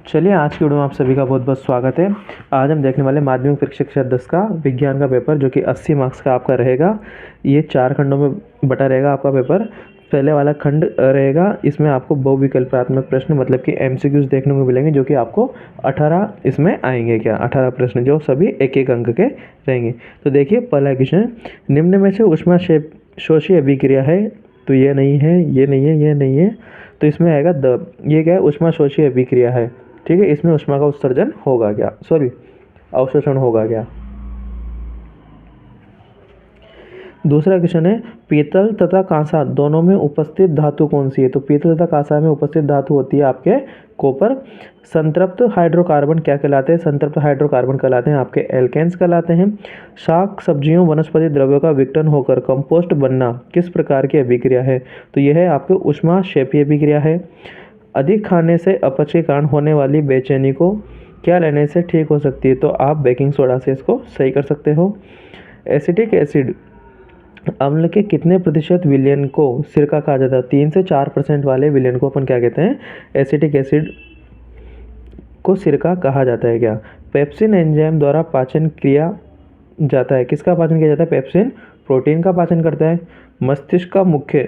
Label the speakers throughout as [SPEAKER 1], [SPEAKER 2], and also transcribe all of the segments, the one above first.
[SPEAKER 1] चलिए आज की वीडियो में आप सभी का बहुत बहुत स्वागत है। आज हम देखने वाले माध्यमिक परीक्षा कक्षा 10 का विज्ञान का पेपर जो कि 80 मार्क्स का आपका रहेगा। ये 4 खंडों में बटा रहेगा आपका पेपर। पहले वाला खंड रहेगा, इसमें आपको बहुविकल्पात्मक प्रश्न मतलब कि एमसीक्यूज देखने को मिलेंगे जो कि आपको 18 इसमें आएंगे। 18 प्रश्न जो सभी एक एक अंक के रहेंगे। तो देखिए पहला क्वेश्चन, निम्न में से ऊष्मा शोषी अभिक्रिया है। तो ये नहीं है, ये नहीं है, ये नहीं है। तो इसमें आएगा ये क्या है, ऊष्मा शोषी अभिक्रिया है। ठीक है, इसमें ऊष्मा का उत्सर्जन होगा क्या, सॉरी अवशोषण होगा क्या। दूसरा क्वेश्चन है, पीतल तथा कांसा दोनों में उपस्थित धातु कौन सी है। तो पीतल तथा कांसा में उपस्थित धातु होती है आपके कॉपर। संतृप्त हाइड्रोकार्बन क्या कहलाते हैं, संतृप्त हाइड्रोकार्बन कहलाते हैं आपके एल्केन्स कहलाते हैं। शाक सब्जियों वनस्पति द्रव्यों का विघटन होकर कंपोस्ट बनना किस प्रकार की अभिक्रिया है। तो यह है आपके ऊष्माक्षेपीय अभिक्रिया है। अधिक खाने से अपच के कारण होने वाली बेचैनी को क्या लेने से ठीक हो सकती है। तो आप बेकिंग सोडा से इसको सही कर सकते हो। एसिटिक एसिड अम्ल के कितने प्रतिशत विलयन को सिरका कहा जाता है। 3 से 4% वाले विलयन को अपन क्या कहते हैं, एसिटिक एसिड को सिरका कहा जाता है क्या। पेप्सिन एंजाइम द्वारा पाचन किया जाता है, किसका पाचन किया जाता है, पेप्सिन प्रोटीन का पाचन करता है। मस्तिष्क का मुख्य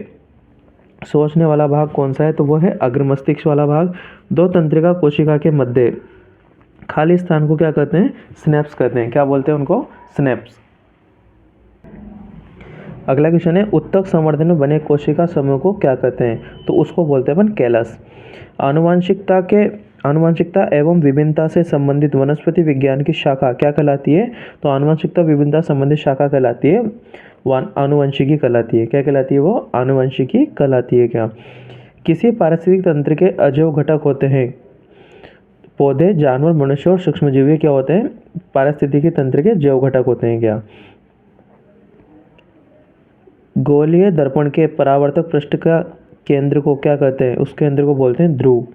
[SPEAKER 1] सोचने वाला भाग कौन सा है। तो वो है अग्र मस्तिष्क वाला भाग। दो तंत्रिका कोशिका के मध्य खाली स्थान को क्या कहते हैं, स्नैप्स कहते हैं। क्या बोलते हैं उनको, स्नैप्स। अगला क्वेश्चन है, उत्तक संवर्धन में बने कोशिका समूह को क्या कहते हैं। तो उसको बोलते हैं अपन कैलस। आनुवंशिकता एवं विभिन्नता से संबंधित वनस्पति विज्ञान की शाखा क्या कहलाती है। तो आनुवंशिकता विभिन्नता संबंधित शाखा कहलाती है आनुवंशिकी कहलाती है। क्या कहलाती है वो, आनुवंशिकी कहलाती है क्या। किसी पारिस्थितिक तंत्र के अजैव घटक होते हैं। पौधे, जानवर, मनुष्य और सूक्ष्मजीवी क्या होते हैं, पारिस्थितिकी तंत्र के जैव घटक होते हैं क्या। गोलीय दर्पण के परावर्तक पृष्ठ का केंद्र को क्या कहते हैं, उस केंद्र को बोलते हैं ध्रुव।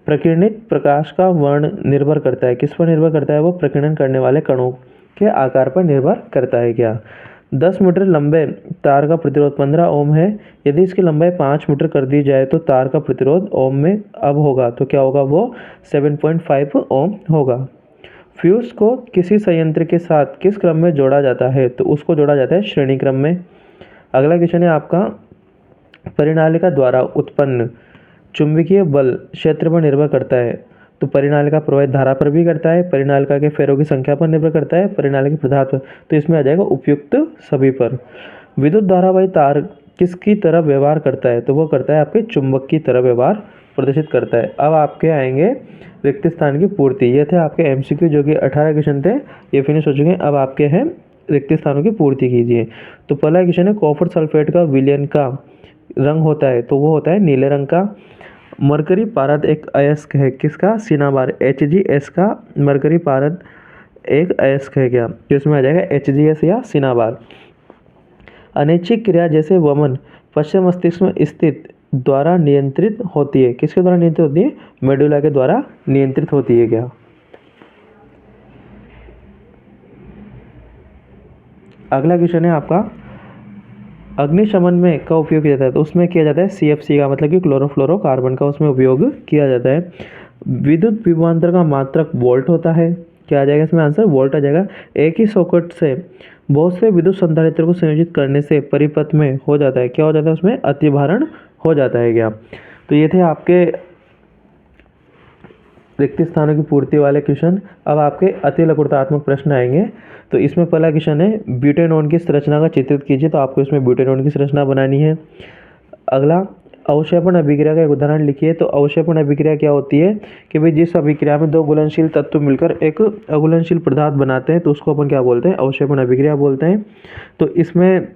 [SPEAKER 1] प्रकीर्णित प्रकाश का वर्ण निर्भर करता है, किस पर निर्भर करता है वो, प्रकीर्णन करने वाले कणों के आकार पर निर्भर करता है क्या। 10 मीटर लंबे तार का प्रतिरोध 15 ओम है। यदि इसकी लंबाई 5 मीटर कर दी जाए तो तार का प्रतिरोध ओम में अब होगा, तो क्या होगा वो 7.5 ओम होगा। फ्यूज को किसी संयंत्र के साथ किस क्रम में जोड़ा जाता है। तो उसको जोड़ा जाता है श्रेणी क्रम में। अगला क्वेश्चन है आपका, परिनालिका द्वारा उत्पन्न चुंबकीय बल क्षेत्र पर निर्भर करता है। तो परिनालिका प्रवाहित धारा पर भी करता है, परिनालिका के फेरों की संख्या पर निर्भर करता है, परिनालिका के पदार्थ पर। तो इसमें आ जाएगा उपयुक्त सभी पर। विद्युत धारावाही तार किसकी तरह व्यवहार करता है। तो वो करता है आपके चुंबक की तरह व्यवहार प्रदर्शित करता है। अब आपके आएंगे रिक्त स्थान की पूर्ति। ये थे आपके एमसीक्यू जो कि 18 क्वेश्चन थे, ये फिनिश हो चुके हैं। अब आपके हैं रिक्त स्थानों की पूर्ति कीजिए। तो पहला क्वेश्चन है, कॉपर सल्फेट का विलयन का रंग होता है। तो वो होता है नीले रंग का। मरकरी पारद एक अयस्क है, किसका, सिनाबार, HgS का मरकरी पारद एक अयस्क है क्या। तो इसमें आ जाएगा HgS या सिनाबार। अनैच्छिक क्रिया जैसे वमन पश्चिम मस्तिष्क में स्थित द्वारा नियंत्रित होती है, किसके द्वारा नियंत्रित होती है, मेडुला के द्वारा नियंत्रित होती है क्या। अगला क्वेश्चन है आपका, अग्निशमन में का उपयोग किया जाता है। तो उसमें किया जाता है CFC का मतलब कि क्लोरोफ्लोरोकार्बन का उसमें उपयोग किया जाता है। विद्युत विभवांतर का मात्रक वोल्ट होता है। क्या आ जाएगा इसमें आंसर, वोल्ट आ जाएगा। एक ही सॉकेट से बहुत से विद्युत संधारित्र को संयोजित करने से परिपथ में हो जाता है, क्या हो जाता है उसमें, अतिभारण हो जाता है क्या। तो ये थे आपके रिक्त स्थानों की पूर्ति वाले क्वेश्चन। अब आपके अति लघुतात्मक प्रश्न आएंगे। तो इसमें पहला क्वेश्चन है, ब्यूटेनॉन की संरचना का चित्रित कीजिए। तो आपको इसमें ब्यूटेनॉन की संरचना बनानी है। अगला, अवक्षेपण अभिक्रिया का एक उदाहरण लिखिए। तो अवक्षेपण अभिक्रिया क्या होती है कि भाई जिस अभिक्रिया में दो घुलनशील तत्व मिलकर एक अघुलनशील पदार्थ बनाते हैं तो उसको अपन क्या बोलते हैं, अवक्षेपण अभिक्रिया बोलते हैं। तो इसमें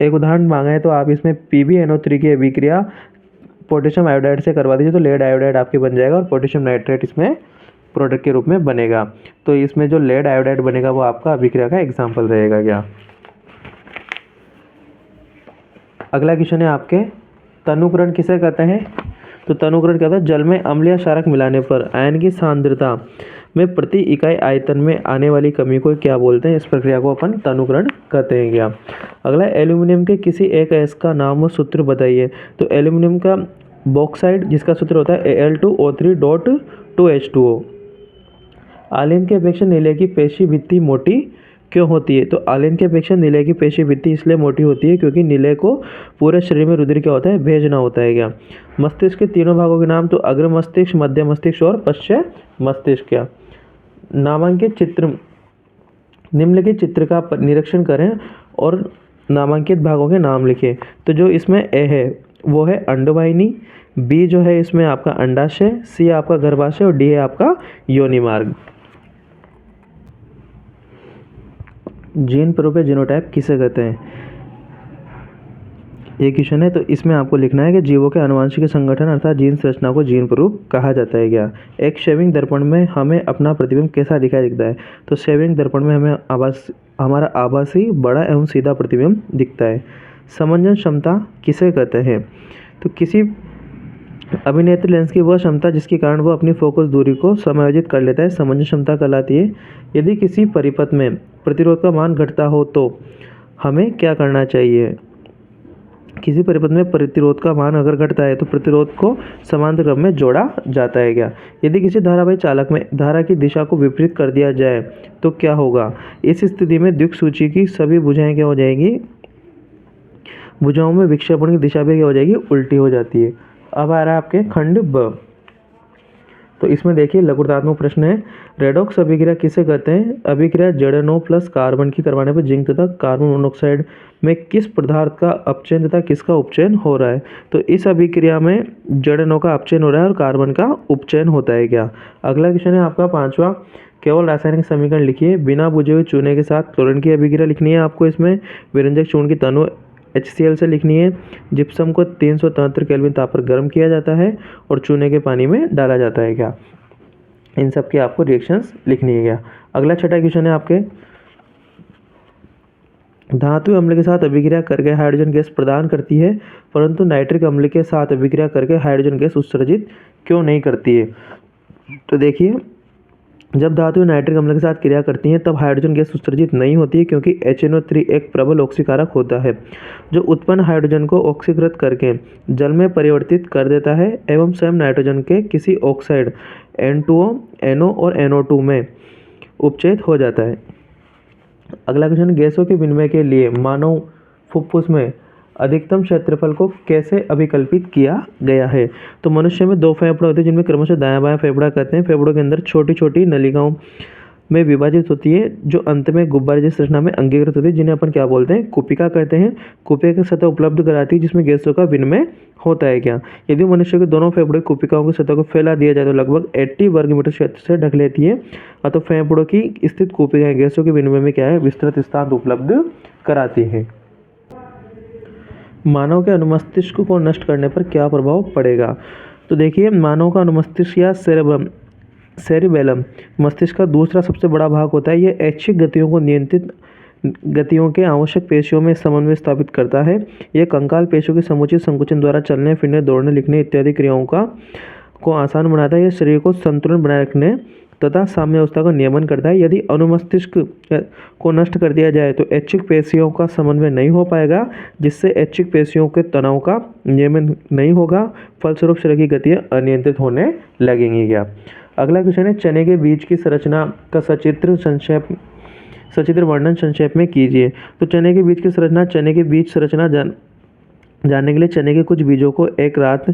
[SPEAKER 1] एक उदाहरण मांगा है, तो आप इसमें PbNO3 की अभिक्रिया पोटेशियम आयोडाइड से करवा दीजिए तो लेड आयोडाइड आपके बन जाएगा और पोटेशियम नाइट्रेट इसमें प्रोडक्ट के रूप में बनेगा। तो इसमें जो लेड आयोडाइड बनेगा वो आपका अभिक्रिया का एग्जाम्पल रहेगा क्या। अगला क्वेश्चन है आपके, तनुकरण किसे कहते हैं। तो तनुकरण क्या होता है, जल में अम्ल या क्षारक मिलाने पर आयन की सांद्रता में प्रति इकाई आयतन में आने वाली कमी को क्या बोलते हैं, इस प्रक्रिया को अपन तनुकरण कहते हैं क्या। अगला, एल्यूमिनियम के किसी एक अयस्क का नाम व सूत्र बताइए। तो एल्यूमिनियम का बॉक्साइड जिसका सूत्र होता है Al2O3.2 2H2O। आलिंद की अपेक्षा नीले की पेशी भित्ति मोटी क्यों होती है? तो आलिंद की अपेक्षा नीले की पेशी भित्ति इसलिए मोटी होती है क्योंकि नीले को पूरे शरीर में रुधिर क्या होता है? भेजना होता है। क्या मस्तिष्क के तीनों भागों के नाम? तो अग्र मस्तिष्क, मध्य मस्तिष्क और पश्च मस्तिष्क। क्या नामांकित चित्र, निम्नलिखित चित्र का निरीक्षण करें और नामांकित भागों के नाम लिखें। तो जो इसमें ए है वो है अंडवाहिनी, बी जो है इसमें आपका अंडाशय, सी आपका गर्भाशय और डी है आपका योनि मार्ग। जीन स्वरूप जीनोटाइप किसे कहते हैं? ये क्वेश्चन है, तो इसमें आपको लिखना है कि जीवों के आनुवंशिक संगठन अर्थात जीन संरचना को जीन स्वरूप कहा जाता है। क्या एक शेविंग दर्पण में हमें अपना प्रतिबिंब कैसा दिखाई दिखता है? तो शेविंग दर्पण में हमें हमारा आभासी बड़ा एवं सीधा प्रतिबिंब दिखता है। समंजन क्षमता किसे कहते हैं? तो किसी अभिनेत्री लेंस की वह क्षमता जिसके कारण वह अपनी फोकस दूरी को समायोजित कर लेता है, समंजन क्षमता कहलाती है। यदि किसी परिपथ में प्रतिरोध का मान घटता हो तो हमें क्या करना चाहिए? किसी परिपथ में प्रतिरोध का मान अगर घटता है तो प्रतिरोध को समांतर क्रम में जोड़ा जाता है। क्या यदि किसी धारावाही चालक में धारा की दिशा को विपरीत कर दिया जाए तो क्या होगा? इस स्थिति में द्विसूची की सभी भुजाएं क्या हो जाएंगी? भुजाओं में विक्षेपण की दिशा भी क्या हो जाएगी? उल्टी हो जाती है। अब आ रहा है आपके खंड ब। तो इसमें देखिए लघुतात्मक प्रश्न है, रेडॉक्स अभिक्रिया किसे कहते हैं? अभिक्रिया ZnO प्लस कार्बन की करवाने पर जिंक तथा कार्बन मोनोऑक्साइड में किस पदार्थ का अपचयन तथा किसका उपचयन हो रहा है? तो इस अभिक्रिया में ZnO का अपचयन हो रहा है और कार्बन का उपचयन होता है। क्या अगला क्वेश्चन है आपका 5वां, केवल रासायनिक समीकरण लिखिए। बिना बुझे हुए चूने के साथ क्लोरीन की अभिक्रिया लिखनी है आपको। इसमें विरंजक चूर्ण की तनु HCl से लिखनी है। जिप्सम को 373 केल्विन ताप पर गर्म किया जाता है और चूने के पानी में डाला जाता है। क्या इन सब की आपको रिएक्शंस लिखनी है। क्या अगला 6वां क्वेश्चन है आपके, धातु अम्ल के साथ अभिक्रिया करके हाइड्रोजन गैस प्रदान करती है परंतु नाइट्रिक अम्ल के साथ अभिक्रिया करके हाइड्रोजन गैस उत्सर्जित क्यों नहीं करती है? तो देखिए जब धातु नाइट्रिक अम्ल के साथ क्रिया करती हैं तब हाइड्रोजन गैस उत्सर्जित नहीं होती है क्योंकि HNO3 एक प्रबल ऑक्सीकारक होता है जो उत्पन्न हाइड्रोजन को ऑक्सीकृत करके जल में परिवर्तित कर देता है एवं स्वयं नाइट्रोजन के किसी ऑक्साइड N2O, NO और NO2 में उपचयित हो जाता है। अगला क्वेश्चन, गैसों के विनिमय के लिए मानव फुफ्फुस में अधिकतम क्षेत्रफल को कैसे अभिकल्पित किया गया है? तो मनुष्य में 2 फेफड़े होते हैं जिनमें क्रमशः दायां बायां फेफड़ा कहते हैं। फेफड़ों के अंदर छोटी छोटी नलिकाओं में विभाजित होती है जो अंत में गुब्बारे जैसी संरचना में अंगीकृत होती है जिन्हें अपन क्या बोलते हैं? कुपिका कहते हैं। कुपिका की सतह उपलब्ध कराती है जिसमें गैसों का विनिमय होता है। क्या यदि मनुष्य के दोनों फेफड़े कुपिकाओं की सतह को फैला दिया जाए तो लगभग 80 वर्ग मीटर क्षेत्र से ढक लेती है। अतः फेफड़ों की स्थित कुपिकाएं गैसों के विनिमय में क्या है? विस्तृत स्थान उपलब्ध कराती है। मानव के अनुमस्तिष्क को नष्ट करने पर क्या प्रभाव पड़ेगा? तो देखिए मानव का अनुमस्तिष्क या सेरिबेलम मस्तिष्क का दूसरा सबसे बड़ा भाग होता है। यह ऐच्छिक गतियों को नियंत्रित गतियों के आवश्यक पेशियों में समन्वय स्थापित करता है। यह कंकाल पेशियों के समुचित संकुचन द्वारा चलने फिरने दौड़ने लिखने इत्यादि क्रियाओं को आसान बनाता है। यह शरीर को संतुलन बनाए रखने तथा साम्यावस्था का नियमन करता है। यदि अनुमस्तिष्क को नष्ट कर दिया जाए तो ऐच्छिक पेशियों का समन्वय नहीं हो पाएगा जिससे ऐच्छिक पेशियों के तनाव का नियमन नहीं होगा, फलस्वरूप शरीर की गतियाँ अनियंत्रित होने लगेंगी। क्या अगला क्वेश्चन है, चने के बीज की संरचना का सचित्र वर्णन संक्षेप में कीजिए। तो चने के बीज की संरचना, चने के बीज संरचना जानने के लिए चने के कुछ बीजों को एक रात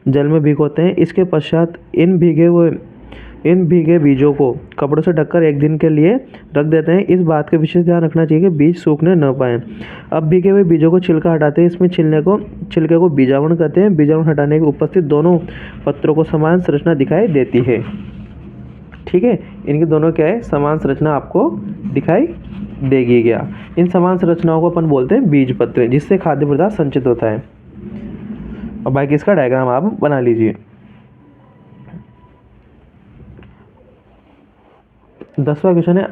[SPEAKER 1] जल में भिगोते हैं। इसके पश्चात इन भीगे बीजों को कपड़ों से ढककर 1 दिन के लिए रख देते हैं। इस बात का विशेष ध्यान रखना चाहिए कि बीज सूखने न पाएं। अब भीगे हुए बीजों को छिलका हटाते हैं। इसमें छिलके को बीजाणु कहते हैं। बीजाणु हटाने के उपस्थित दोनों पत्रों को समान संरचना दिखाई देती है। ठीक है, इनकी दोनों क्या है? समान संरचना आपको दिखाई देगी। क्या इन समान संरचनाओं को अपन बोलते हैं बीज पत्र, जिससे खाद्य पदार्थ संचित होता है। और बाकी इसका डायग्राम आप बना लीजिए। 10वां क्वेश्चन है,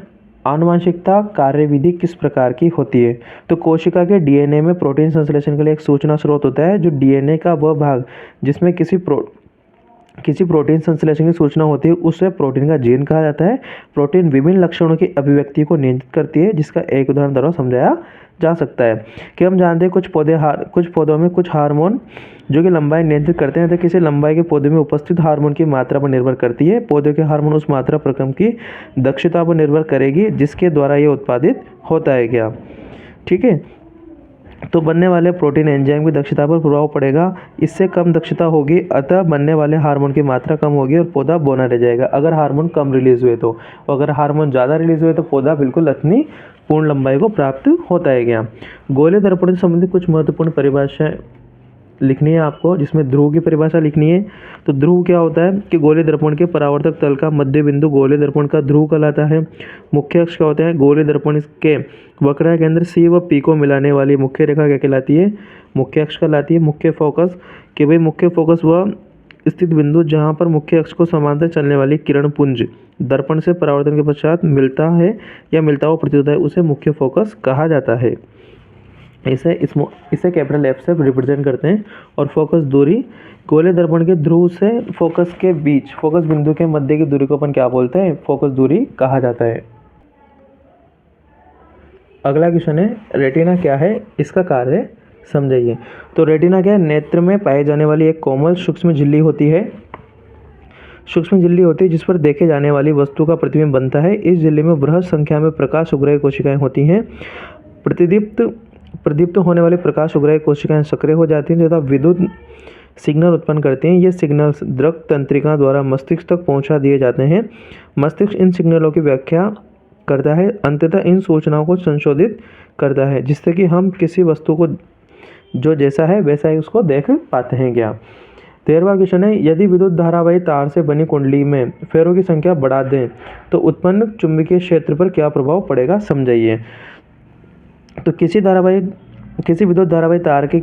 [SPEAKER 1] आनुवंशिकता कार्यविधि किस प्रकार की होती है? तो कोशिका के DNA में प्रोटीन संश्लेषण के लिए एक सूचना स्रोत होता है। जो DNA का वह भाग जिसमें किसी किसी प्रोटीन संश्लेषण की सूचना होती है उसे प्रोटीन का जीन कहा जाता है। प्रोटीन विभिन्न लक्षणों की अभिव्यक्ति को नियंत्रित करती है, जिसका एक उदाहरण द्वारा समझाया जा सकता है कि हम जानते हैं कुछ पौधों में कुछ हार्मोन जो कि लंबाई नियंत्रित करते हैं, तो किसी लंबाई के पौधे में उपस्थित हार्मोन की मात्रा पर निर्भर करती है। पौधे के हार्मोन उस मात्रा प्रक्रम की दक्षता पर निर्भर करेगी जिसके द्वारा ये उत्पादित होता है क्या, ठीक है। तो बनने वाले प्रोटीन एंजाइम की दक्षता पर प्रभाव पड़ेगा, इससे कम दक्षता होगी अतः बनने वाले हार्मोन की मात्रा कम होगी और पौधा बौना रह जाएगा अगर हार्मोन कम रिलीज हुए तो। अगर हार्मोन ज़्यादा रिलीज हुए तो पौधा बिल्कुल अपनी पूर्ण लंबाई को प्राप्त होता है क्या। गोले दर्पण से संबंधित कुछ महत्वपूर्ण परिभाषाएं लिखनी है आपको, जिसमें ध्रुव की परिभाषा लिखनी है। तो ध्रुव क्या होता है कि गोले दर्पण के परावर्तक तल का मध्य बिंदु गोले दर्पण का ध्रुव कहलाता है। मुख्य अक्ष क्या होता है, गोले दर्पण के वक्र केंद्र सी व पी को मिलाने वाली मुख्य रेखा क्या कहलाती है, मुख्य अक्ष कहलाती है। मुख्य फोकस कि भाई मुख्य फोकस वह स्थित बिंदु जहाँ पर मुख्य अक्ष को समांतर चलने वाली किरण पुंज दर्पण से परावर्तन के पश्चात मिलता है या मिलता हुआ प्रतीत होता है, उसे मुख्य फोकस कहा जाता है। इसे कैपिटल एफ से रिप्रेजेंट करते हैं। और फोकस दूरी गोले दर्पण के ध्रुव से फोकस के बीच फोकस बिंदु के मध्य की दूरी को अपन क्या बोलते हैं, फोकस दूरी कहा जाता है। अगला क्वेश्चन है रेटिना क्या है, इसका कार्य समझाइए। तो रेटिना क्या है, नेत्र में पाई जाने वाली एक कोमल सूक्ष्म झिल्ली होती है जिस पर देखे जाने वाली वस्तु का प्रतिबिंब बनता है। इस झिल्ली में बृहत संख्या में प्रकाश उग्राही कोशिकाएं होती हैं। प्रदीप्त होने वाली प्रकाश उग्राही कोशिकाएं सक्रिय हो जाती हैं तथा विद्युत सिग्नल उत्पन्न करती हैं। ये सिग्नल्स द्रक तंत्रिका द्वारा मस्तिष्क तक पहुंचा दिए जाते हैं। मस्तिष्क इन सिग्नलों की व्याख्या करता है, अंततः इन सूचनाओं को संशोधित करता है जिससे कि हम किसी वस्तु को जो जैसा है वैसा ही उसको देख पाते हैं क्या। 13वां क्वेश्चन है यदि विद्युत धारावाही तार से बनी कुंडली में फेरों की संख्या बढ़ा दें तो उत्पन्न चुंबकीय क्षेत्र पर क्या प्रभाव पड़ेगा, समझाइए। तो किसी विद्युत धारावाही तार के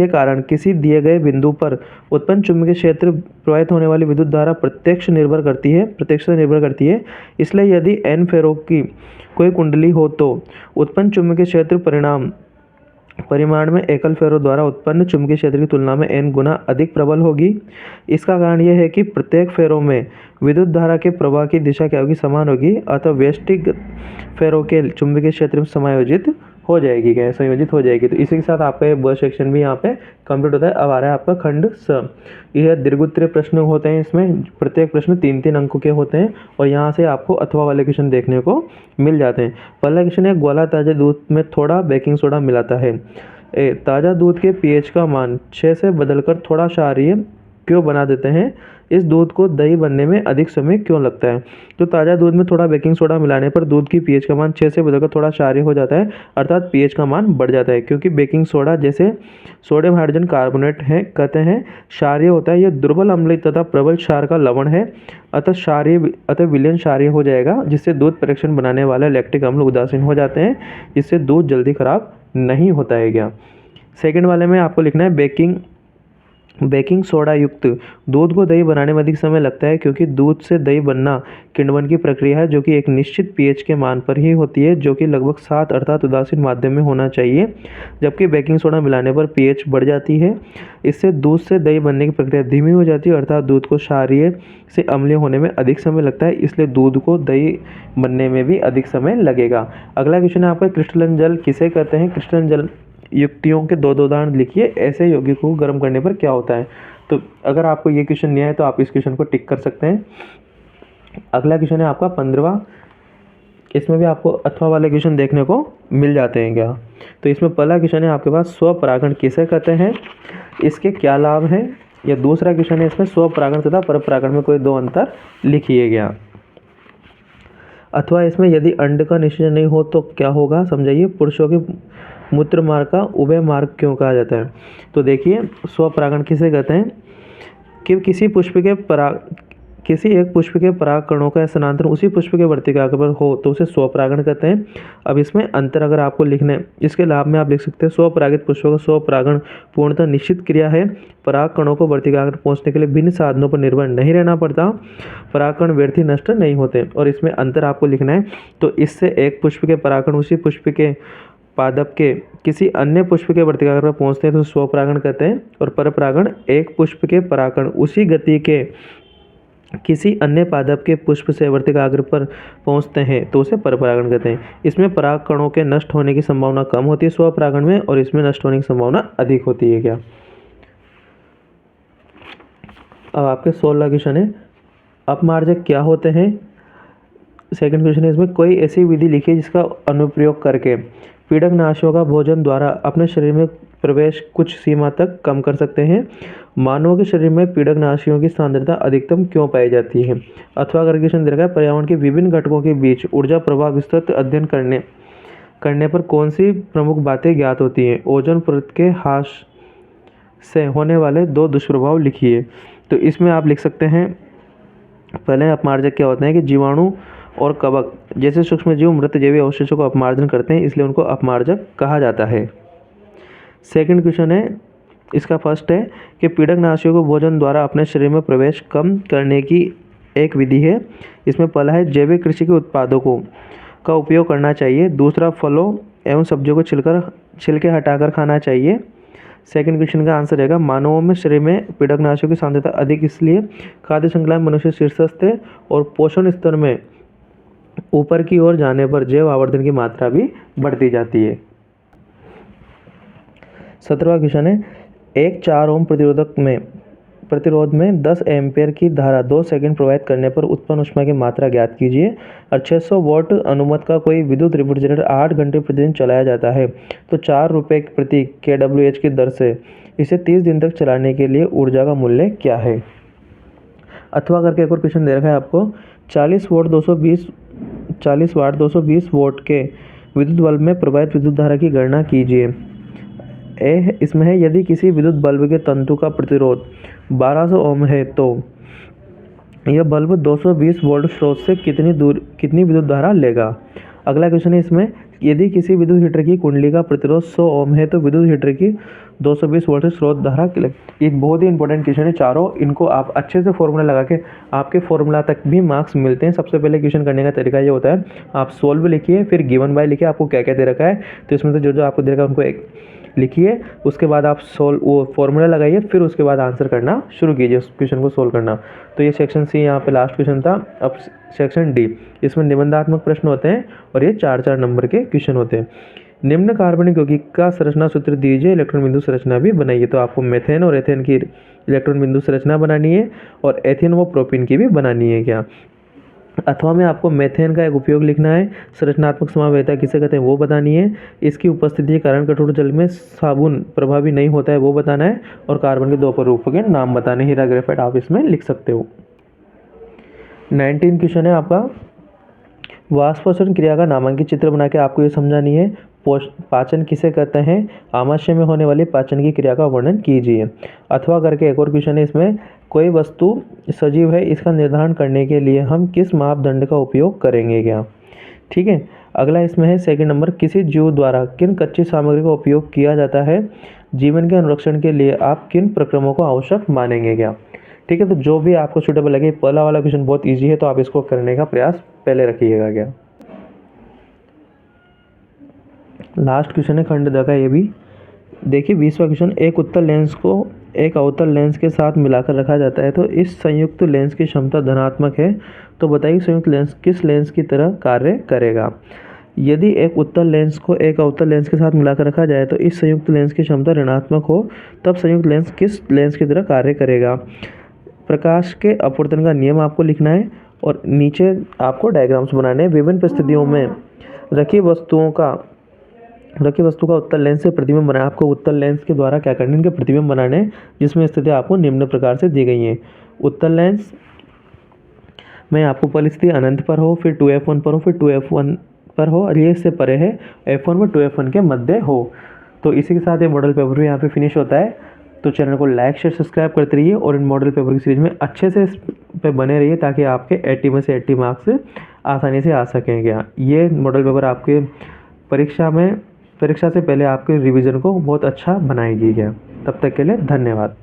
[SPEAKER 1] कारण किसी दिए गए बिंदु पर उत्पन्न चुंबकीय क्षेत्र प्रवाहित होने वाली विद्युत धारा प्रत्यक्ष से निर्भर करती है। इसलिए यदि n फेरों की कोई कुंडली हो तो उत्पन्न चुंबकीय क्षेत्र परिमाण में एकल फेरों द्वारा उत्पन्न चुंबकीय क्षेत्र की तुलना में n गुना अधिक प्रबल होगी। इसका कारण यह है कि प्रत्येक फेरों में विद्युत धारा के प्रवाह की दिशा क्या होगी, समान होगी, अतः व्यष्टिगत फेरों के चुंबकीय क्षेत्र में संयोजित हो जाएगी। तो इसी के साथ आपका ये ब सेक्शन भी यहाँ पे कंप्लीट होता है। अब आ रहा है आपका खंड स। यह दीर्घोत्तरीय प्रश्न होते हैं, इसमें प्रत्येक प्रश्न 3-3 अंकों के होते हैं और यहाँ से आपको अथवा वाले क्वेश्चन देखने को मिल जाते हैं। पहला क्वेश्चन है ग्वाला ताज़ा दूध में थोड़ा बेकिंग सोडा मिलाता है। ताज़ा दूध के pH का मान 6 से बदलकर थोड़ा क्षारीय क्यों बना देते हैं, इस दूध को दही बनने में अधिक समय क्यों लगता है। तो ताज़ा दूध में थोड़ा बेकिंग सोडा मिलाने पर दूध की pH का मान 6 से बदलकर थोड़ा क्षारीय हो जाता है, अर्थात pH का मान बढ़ जाता है। क्योंकि बेकिंग सोडा जैसे सोडियम हाइड्रोजन कार्बोनेट है कहते हैं क्षारीय होता है, यह दुर्बल अम्ल तथा प्रबल क्षार का लवण है, अतः विलयन क्षारीय हो जाएगा, जिससे दूध परीक्षण बनाने वाले लैक्टिक अम्ल उदासीन हो जाते हैं, जिससे दूध जल्दी खराब नहीं होता है क्या। सेकंड वाले में आपको लिखना है बेकिंग सोडा युक्त दूध को दही बनाने में अधिक समय लगता है, क्योंकि दूध से दही बनना किण्वन की प्रक्रिया है जो कि एक निश्चित pH के मान पर ही होती है, जो कि लगभग 7 अर्थात उदासीन माध्यम में होना चाहिए। जबकि बेकिंग सोडा मिलाने पर pH बढ़ जाती है, इससे दूध से दही बनने की प्रक्रिया धीमी हो जाती है, अर्थात दूध को क्षारीय से अम्लीय होने में अधिक समय लगता है, इसलिए दूध को दही बनने में भी अधिक समय लगेगा। अगला क्वेश्चन है आपका क्रिस्टलन जल किसे कहते हैं। क्रिस्टलन जल युक्तियों के 2 उदाहरण लिखिए, ऐसे यौगिक को गर्म करने पर क्या होता है। तो अगर आपको ये क्वेश्चन नहीं आया तो आप इस क्वेश्चन को टिक कर सकते हैं। अगला क्वेश्चन है आपका 15वां, इसमें भी आपको अथवा वाले क्वेश्चन देखने को मिल जाते हैं क्या। तो इसमें पहला क्वेश्चन है आपके पास स्वपरागण किसे कहते हैं, इसके क्या लाभ हैं, या दूसरा क्वेश्चन है इसमें स्वपरागण तथा परपरागण में कोई 2 अंतर लिखिए गया। अथवा इसमें यदि अंड का निषेचन नहीं हो तो क्या होगा, समझाइए। पुरुषों के मूत्र मार्ग का उभय मार्ग क्यों कहा जाता है। तो देखिए स्वपरागण किसे कहते हैं कि किसी एक पुष्प के पराग कणों का स्थानांतरण उसी पुष्प के वर्तिका पर हो तो उसे स्वपरागण कहते हैं। अब इसमें अंतर अगर आपको लिखना है, इसके लाभ में आप लिख सकते हैं स्वपरागित पुष्पों का स्वपरागण पूर्णतः निश्चित क्रिया है, पराग कणों को वर्तिका पर पहुंचने के लिए भिन्न साधनों पर निर्भर नहीं रहना पड़ता, परागकण व्यर्थ ही नष्ट नहीं होते। और इसमें अंतर आपको लिखना है, तो इससे एक पुष्प के परागकण उसी पुष्प के पादप के किसी अन्य पुष्प के वर्तिकाग्र पर पहुंचते हैं तो स्वपरागण कहते हैं, और परपरागण एक पुष्प के परागण उसी गति के किसी अन्य पादप के पुष्प से वर्तिकाग्र पर पहुंचते हैं तो उसे परपरागण कहते हैं। इसमें पराग कणों के नष्ट होने की संभावना कम होती है स्वपरागण में, और इसमें नष्ट होने की संभावना अधिक होती है। क्या अब आपके 16 क्वेश्चन है, अपमार्जक क्या होते हैं। सेकंड क्वेश्चन है इसमें कोई ऐसी विधि लिखिए जिसका अनुप्रयोग करके पीड़कनाशियों का भोजन द्वारा अपने शरीर में प्रवेश कुछ सीमा तक कम कर सकते हैं। मानवों के शरीर में पीड़कनाशियों की सांद्रता अधिकतम क्यों पाई जाती है। अथवा अगर क्वेश्चन दे रखा है पर्यावरण के विभिन्न घटकों के बीच ऊर्जा प्रवाह विस्तृत अध्ययन करने पर कौन सी प्रमुख बातें ज्ञात होती हैं। ओजोन परत के ह्रास से होने वाले 2 दुष्प्रभाव लिखिए। तो इसमें आप लिख सकते हैं, पहले अपमार्जक क्या होते हैं कि जीवाणु और कवक जैसे सूक्ष्मजीव मृत जैविक अवशेषों को अपमार्जन करते हैं, इसलिए उनको अपमार्जक कहा जाता है। सेकंड क्वेश्चन है इसका फर्स्ट है कि पीड़कनाशियों को भोजन द्वारा अपने शरीर में प्रवेश कम करने की एक विधि है। इसमें पहला है जैविक कृषि के उत्पादों का उपयोग करना चाहिए। दूसरा, फलों एवं सब्जियों को छिलके हटाकर खाना चाहिए। सेकंड क्वेश्चन का आंसर रहेगा मानवों में शरीर में पीड़कनाशियों की सांद्रता अधिक, इसलिए खाद्य श्रृंखला में मनुष्य शीर्षस्थ है, और पोषण स्तर में ऊपर की ओर जाने पर जैव आवर्धन की मात्रा भी बढ़ती जाती है। 17वां क्वेश्चन है एक 4 ओम प्रतिरोध में 10 एम्पीयर की धारा 2 सेकंड प्रवाहित करने पर उत्पन्न ऊष्मा की मात्रा ज्ञात कीजिए। और 600 वोल्ट अनुमत का कोई विद्युत रेफ्रिजरेटर 8 घंटे प्रतिदिन चलाया जाता है तो 4 रुपये प्रति kWh की दर से इसे 30 दिन तक चलाने के लिए ऊर्जा का मूल्य क्या है। अथवा करके एक और क्वेश्चन दे रखा है आपको 40 वाट 220 वोल्ट के विद्युत बल्ब में प्रवाहित विद्युत धारा की गणना कीजिए। इसमें है यदि किसी विद्युत बल्ब के तंतु का प्रतिरोध 1200 ओम है तो यह बल्ब 220 वोल्ट स्रोत से कितनी विद्युत धारा लेगा। अगला क्वेश्चन है इसमें यदि किसी विद्युत हीटर की कुंडली का प्रतिरोध 100 ओम है तो विद्युत हीटर की 220 वोल्ट स्रोत धारा एक बहुत ही इंपॉर्टेंट क्वेश्चन है चारों। इनको आप अच्छे से फॉर्मूला लगा के आपके फॉर्मूला तक भी मार्क्स मिलते हैं। सबसे पहले क्वेश्चन करने का तरीका ये होता है, आप सोल्व लिखिए, फिर गिवन बाय लिखिए आपको क्या क्या दे रखा है, तो इसमें से जो जो आपको दे रखा है उनको एक लिखिए, उसके बाद आप वो फॉर्मूला लगाइए, फिर उसके बाद आंसर करना शुरू कीजिए, उस क्वेश्चन को सोल्व करना। तो ये सेक्शन सी यहाँ पे लास्ट क्वेश्चन था। अब सेक्शन डी, इसमें निबंधात्मक प्रश्न होते हैं और ये 4-4 नंबर के क्वेश्चन होते हैं। निम्न कार्बनिक यौगिक का संरचना सूत्र दीजिए, इलेक्ट्रॉन बिंदु संरचना भी बनाइए। तो आपको मेथेन और एथेन की इलेक्ट्रॉन बिंदु संरचना बनानी है और एथेन व प्रोपीन की भी बनानी है। क्या अथवा में आपको मेथेन का एक उपयोग लिखना है, संरचनात्मक समावेयता किसे कहते हैं वो बतानी है, इसकी उपस्थिति के कारण कठोर जल में साबुन प्रभावी नहीं होता है वो बताना है, और कार्बन के 2 रूपों के नाम बताने। हीरा ग्रेफाइट आप इसमें लिख सकते हो। 19 क्वेश्चन है आपका, वाष्पोषण क्रिया का नामांकित चित्र बना के आपको ये समझानी है। पाचन किसे कहते हैं, आमाशय में होने वाली पाचन की क्रिया का वर्णन कीजिए। अथवा करके एक और क्वेश्चन है इसमें, कोई वस्तु सजीव है इसका निर्धारण करने के लिए हम किस मापदंड का उपयोग करेंगे। क्या ठीक है। अगला इसमें है सेकंड नंबर, किसी जीव द्वारा किन कच्ची सामग्री का उपयोग किया जाता है, जीवन के अनुरक्षण के लिए आप किन प्रक्रमों को आवश्यक मानेंगे। क्या ठीक है। तो जो भी आपको सूटेबल लगे, पहला वाला क्वेश्चन बहुत ईजी है तो आप इसको करने का प्रयास पहले रखिएगा। क्या लास्ट क्वेश्चन है खंड द का, ये भी देखिए 20वां क्वेश्चन, एक उत्तल लेंस को एक अवतल लेंस के साथ मिलाकर रखा जाता है तो इस संयुक्त लेंस की क्षमता धनात्मक है, तो बताइए संयुक्त लेंस किस लेंस की तरह कार्य करेगा। यदि एक उत्तल लेंस को एक अवतल लेंस के साथ मिलाकर रखा जाए तो इस संयुक्त लेंस की क्षमता ऋणात्मक हो, तब संयुक्त लेंस किस लेंस की तरह कार्य करेगा। प्रकाश के अपवर्तन का नियम आपको लिखना है और नीचे आपको डायग्राम्स बनाने हैं। विभिन्न परिस्थितियों में रखी वस्तु का उत्तल लेंस से प्रतिबिंब बनाए। आपको उत्तल लेंस के द्वारा क्या करना है, इनके प्रतिबिंब बनाने हैं, जिसमें स्थिति आपको निम्न प्रकार से दी गई है। उत्तल लेंस में आपको पहली स्थिति अनंत पर हो, फिर 2f1 पर हो, फिर 2f1 पर हो, और ये इससे परे है f1 में 2f1 के मध्य हो। तो इसी के साथ ये मॉडल पेपर भी यहाँ पे फिनिश होता है। तो चैनल को लाइक शेयर सब्सक्राइब करते रहिए और इन मॉडल पेपर की सीरीज में अच्छे से इस पे बने रहिए ताकि आपके 80 में से 80 मार्क्स आसानी से आ सकें। क्या ये मॉडल पेपर आपके परीक्षा से पहले आपके रिवीजन को बहुत अच्छा बनाएगी। क्या तब तक के लिए धन्यवाद।